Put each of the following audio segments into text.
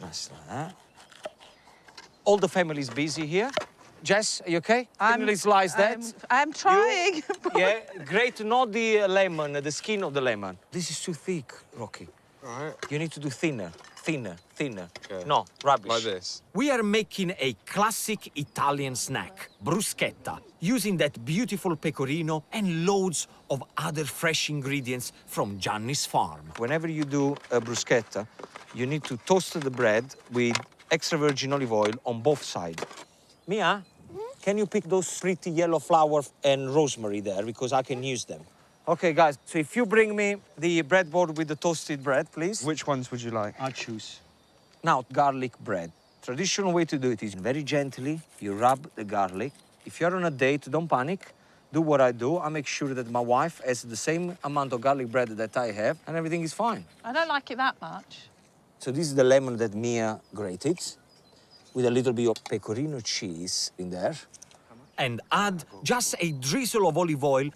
Nice like that. All the family's busy here. Jess, are you okay? Thinly slice that. I'm trying. Yeah, grate not the lemon, the skin of the lemon. This is too thick, Rocky. All right. You need to do thinner, thinner, thinner. Okay. No, rubbish. Like this. We are making a classic Italian snack, bruschetta, using that beautiful pecorino and loads of other fresh ingredients from Gianni's farm. Whenever you do a bruschetta, you need to toast the bread with extra virgin olive oil on both sides. Mia, can you pick those pretty yellow flowers and rosemary there, because I can use them? Okay, guys, so if you bring me the breadboard with the toasted bread, please. Which ones would you like? I'll choose. Now, garlic bread. Traditional way to do it is very gently, you rub the garlic. If you're on a date, don't panic. Do what I do. I make sure that my wife has the same amount of garlic bread that I have, and everything is fine. I don't like it that much. So this is the lemon that Mia grated, with a little bit of pecorino cheese in there. And add just a drizzle of olive oil,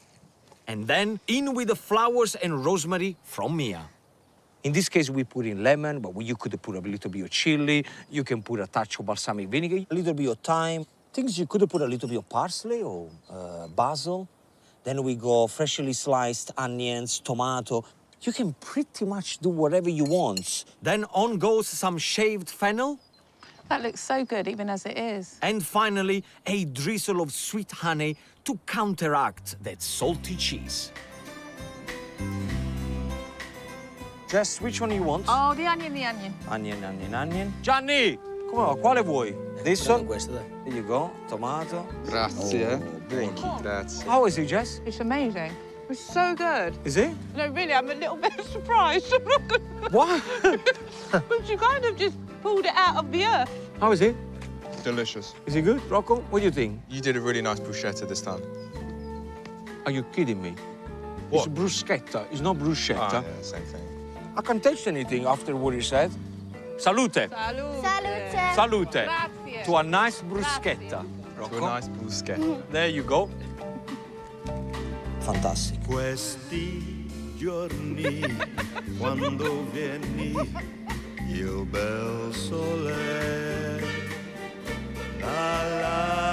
and then in with the flowers and rosemary from Mia. In this case, we put in lemon, but you could put a little bit of chili. You can put a touch of balsamic vinegar, a little bit of thyme. Things you could put a little bit of parsley or basil. Then we go freshly sliced onions, tomato. You can pretty much do whatever you want. Then on goes some shaved fennel. That looks so good, even as it is. And finally, a drizzle of sweet honey to counteract that salty cheese. Jess, which one you want? Oh, the onion, the onion. Onion, onion, onion. Gianni, come on, quale vuoi? This one? Questo, dai. There you go, tomato. Grazie. Thank you. Grazie. How is it, Jess? It's amazing. It's so good. Is it? No, really, I'm a little bit surprised. I'm not gonna... What? But you kind of just pulled it out of the earth. How is it? Delicious. Is it good, Rocco? What do you think? You did a really nice bruschetta this time. Are you kidding me? What? It's bruschetta, it's not bruschetta. Ah, yeah, same thing. I can't taste anything after what he said. Salute. Salute. Salute. Salute. Grazie. To a nice bruschetta. To Rocco. a nice bruschetta. There you go. Fantastic. Questi giorni, quando vieni, il bel sole, la la